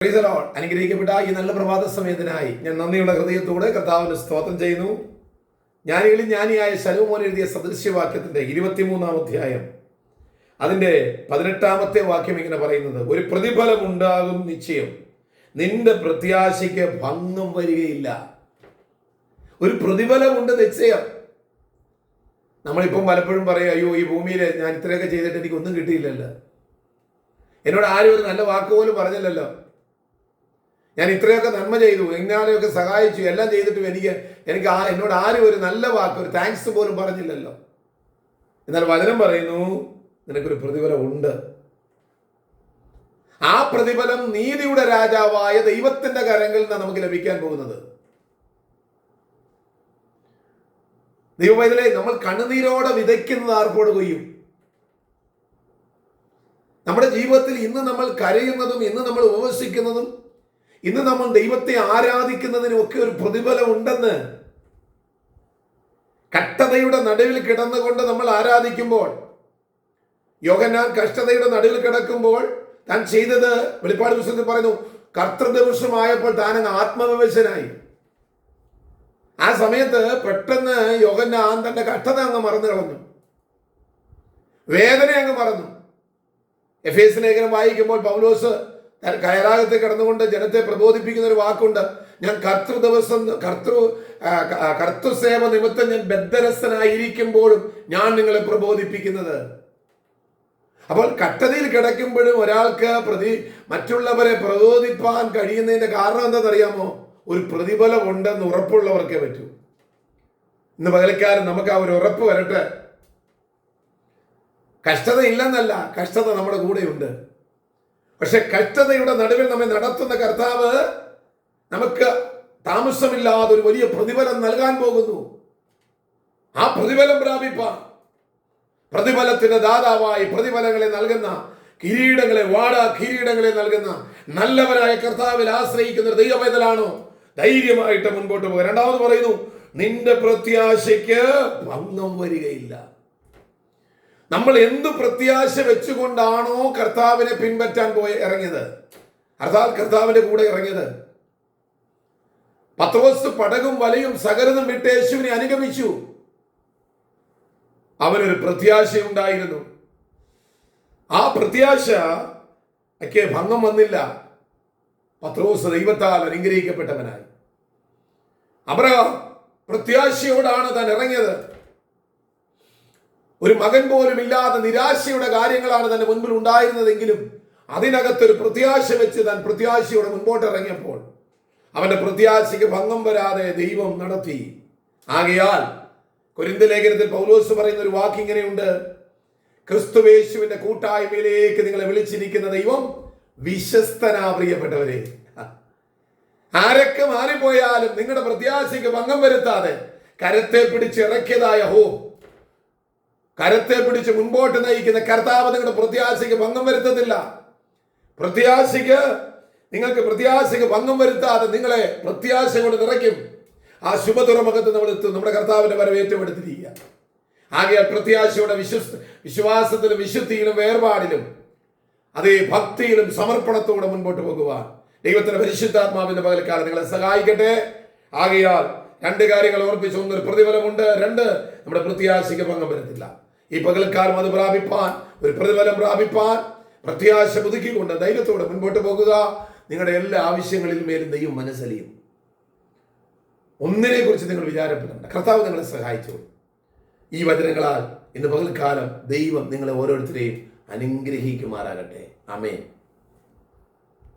അനുഗ്രഹിക്കപ്പെട്ട ഈ നല്ല പ്രഭാത സമയത്തിനായി ഞാൻ നന്ദിയുള്ള ഹൃദയത്തോടെ കർത്താവിന് സ്തോത്രം ചെയ്യുന്നു. ജ്ഞാനിയായ ശലോമോൻ എഴുതിയ സദൃശ്യവാക്യത്തിന്റെ 23-ാം അധ്യായം അതിന്റെ 18-ാമത്തെ വാക്യം ഇങ്ങനെ പറയുന്നത്, ഒരു പ്രതിഫലം ഉണ്ടാകും നിശ്ചയം, നിന്റെ പ്രത്യാശയ്ക്ക് ഭംഗം വരികയില്ല. ഒരു പ്രതിഫലമുണ്ട് നിശ്ചയം. നമ്മളിപ്പം പലപ്പോഴും പറയും, അയ്യോ ഈ ഭൂമിയിൽ ഞാൻ ഇത്രയൊക്കെ ചെയ്തിട്ട് എനിക്കൊന്നും കിട്ടിയില്ലല്ലോ, എന്നോട് ആരും ഒരു നല്ല വാക്ക് പോലും പറഞ്ഞില്ലല്ലോ, ഞാൻ ഇത്രയൊക്കെ നന്മ ചെയ്തു, എങ്ങനെയൊക്കെ സഹായിച്ചു, എല്ലാം ചെയ്തിട്ടും എനിക്ക് എന്നോട് ആരും ഒരു നല്ല വാക്ക്, ഒരു താങ്ക്സ് പോലും പറഞ്ഞില്ലല്ലോ. എന്നാൽ വചനം പറയുന്നു, നിനക്കൊരു പ്രതിഫലം ഉണ്ട്. ആ പ്രതിഫലം നീതിയുടെ രാജാവായ ദൈവത്തിന്റെ കരങ്ങളിൽ നിന്നാണ് നമുക്ക് ലഭിക്കാൻ പോകുന്നത്. ദൈവമൈതലേ, നമ്മൾ കണ്ണുനീരോടെ വിതയ്ക്കുന്നത് ആർപ്പോട് കൊയ്യും. നമ്മുടെ ജീവിതത്തിൽ ഇന്ന് നമ്മൾ കരയുന്നതും ഇന്ന് നമ്മൾ ഉപവസിക്കുന്നതും ഇന്ന് നമ്മൾ ദൈവത്തെ ആരാധിക്കുന്നതിനും ഒക്കെ ഒരു പ്രതിഫലം ഉണ്ടെന്ന്. കഷ്ടതയുടെ നടുവിൽ കിടന്നുകൊണ്ട് നമ്മൾ ആരാധിക്കുമ്പോൾ, യോഹന്നാൻ കഷ്ടതയുടെ നടുവിൽ കിടക്കുമ്പോൾ താൻ ചെയ്തത് വെളിപ്പാട് പുസ്തകത്തിൽ പറയുന്നു, കർത്തൃദിവസമായപ്പോൾ താൻ അങ്ങ് ആത്മവിവശനായി. ആ സമയത്ത് പെട്ടെന്ന് യോഹന്നാൻ തന്റെ കഷ്ടത അങ്ങ് മറന്നു കളഞ്ഞു, വേദന അങ്ങ് മറന്നു. എഫേസ്യ ലേഖനം വായിക്കുമ്പോൾ പൗലോസ് കയറാകത്ത് കിടന്നുകൊണ്ട് ജനത്തെ പ്രബോധിപ്പിക്കുന്ന ഒരു വാക്കുണ്ട്, ഞാൻ കർത്തൃസേവ നിമിത്തം ഞാൻ ബദ്ധരസ്ഥനായിരിക്കുമ്പോഴും ഞാൻ നിങ്ങളെ പ്രബോധിപ്പിക്കുന്നത്. അപ്പോൾ കഷ്ടതയിൽ കിടക്കുമ്പോഴും ഒരാൾക്ക് മറ്റുള്ളവരെ പ്രബോധിപ്പാൻ കഴിയുന്നതിന്റെ കാരണം എന്താണെന്നറിയാമോ? ഒരു പ്രതിഫലം ഉണ്ടെന്ന് ഉറപ്പുള്ളവർക്കേ പറ്റൂ. ഇന്ന് പകൽക്കാലം നമുക്ക് ആ ഒരു ഉറപ്പ് വരട്ടെ. കഷ്ടത ഇല്ലെന്നല്ല, കഷ്ടത നമ്മുടെ കൂടെയുണ്ട്. പക്ഷെ കഷ്ടതയുടെ നടുവിൽ നമ്മെ നടത്തുന്ന കർത്താവ് നമുക്ക് താമസമില്ലാതെ ഒരു വലിയ പ്രതിഫലം നൽകാൻ പോകുന്നു. ആ പ്രതിഫലം പ്രാപിപ്പാൻ പ്രതിഫലത്തിന്റെ ദാതാവായി പ്രതിഫലങ്ങളെ നൽകുന്ന കിരീടങ്ങളെ കിരീടങ്ങളെ നൽകുന്ന നല്ലവരായ കർത്താവിൽ ആശ്രയിക്കുന്ന ഒരു ദൈവവേദലാണോ ധൈര്യമായിട്ട് മുൻപോട്ട് പോകുക. രണ്ടാമത് പറയുന്നു, നിന്റെ പ്രത്യാശയ്ക്ക് ഭംഗം വരികയില്ല. നമ്മൾ എന്ത് പ്രത്യാശ വെച്ചുകൊണ്ടാണോ കർത്താവിനെ പിൻപറ്റാൻ ഇറങ്ങിയത്, അർത്ഥാൽ കർത്താവിന്റെ കൂടെ ഇറങ്ങിയത്, പത്രോസ് പടകും വലയും സകലതും വിട്ട് യേശുവിനെ അനുഗമിച്ചു. അവനൊരു പ്രത്യാശയുണ്ടായിരുന്നു. ആ പ്രത്യാശയ്ക്ക് ഭംഗം വന്നില്ല. പത്രോസ് ദൈവത്താൽ അനുഗ്രഹിക്കപ്പെട്ടവനായി. അബ്രഹാം പ്രത്യാശയോടാണ് താൻ ഇറങ്ങിയത്. ഒരു മകൻ പോലും ഇല്ലാതെ നിരാശയുടെ കാര്യങ്ങളാണ് തന്റെ മുൻപിൽ ഉണ്ടായിരുന്നതെങ്കിലും അതിനകത്തൊരു പ്രത്യാശ വെച്ച് താൻ പ്രത്യാശയോടെ മുൻപോട്ട് ഇറങ്ങിയപ്പോൾ അവന്റെ പ്രത്യാശയ്ക്ക് ഭംഗം വരാതെ ദൈവം നടത്തി. ആകയാൽ കൊരിന്ത്യ ലേഖനത്തിൽ പൗലോസ് പറയുന്ന ഒരു വാക്ക് ഇങ്ങനെയുണ്ട്, ക്രിസ്തുയേശുവിന്റെ കൂട്ടായ്മയിലേക്ക് നിങ്ങളെ വിളിച്ചിരിക്കുന്ന ദൈവം വിശ്വസ്തനാ. പ്രിയപ്പെട്ടവരെ, ആരൊക്കെ മാറിപ്പോയാലും നിങ്ങളുടെ പ്രത്യാശയ്ക്ക് ഭംഗം വരുത്താതെ കരത്തെ പിടിച്ച് ഇറക്കിയതായ കരത്തെ പിടിച്ച് മുൻപോട്ട് നയിക്കുന്ന കർത്താവ് നിങ്ങളുടെ പ്രത്യാശയ്ക്ക് ഭംഗം വരുത്തത്തില്ല. നിങ്ങൾക്ക് പ്രത്യാശയ്ക്ക് ഭംഗം വരുത്താതെ നിങ്ങളെ പ്രത്യാശ കൊണ്ട് നിറയ്ക്കും. ആ ശുഭതുറമുഖത്ത് നമ്മൾ എത്തും. നമ്മുടെ കർത്താവിന്റെ വരവ് ഏറ്റെടുത്തിരിക്കുക. ആകയാൽ പ്രത്യാശയുടെ വിശ്വാസത്തിലും വിശുദ്ധിയിലും വേർപാടിലും അതേ ഭക്തിയിലും സമർപ്പണത്തോടെ മുൻപോട്ട് പോകുവാൻ ദൈവത്തിന്റെ പരിശുദ്ധാത്മാവിന്റെ പകൽക്കാലം നിങ്ങളെ സഹായിക്കട്ടെ. ആകയാൽ രണ്ട് കാര്യങ്ങൾ ഓർപ്പിച്ചു. ഒന്ന്, ഒരു പ്രതിഫലമുണ്ട്. രണ്ട്, നമ്മുടെ പ്രത്യാശയ്ക്ക് ഭംഗം വരത്തില്ല. ഈ പകൽക്കാലം അത് പ്രാപിപ്പാൻ, ഒരു പ്രതിഫലം പ്രാപിപ്പാൻ പ്രത്യാശ പുതുക്കിക്കൊണ്ട് ധൈര്യത്തോടെ മുൻപോട്ട് പോകുക. നിങ്ങളുടെ എല്ലാ ആവശ്യങ്ങളിലും മേലും ദൈവം മനസ്സലിയും. ഒന്നിനെ കുറിച്ച് നിങ്ങൾ വിചാരപ്പെടേണ്ട. കർത്താവ് നിങ്ങളെ സഹായിച്ചു. ഈ വചനങ്ങളാൽ ഇന്ന് പകൽക്കാലം ദൈവം നിങ്ങളെ ഓരോരുത്തരെയും അനുഗ്രഹിക്കുമാറാകട്ടെ. ആമേൻ.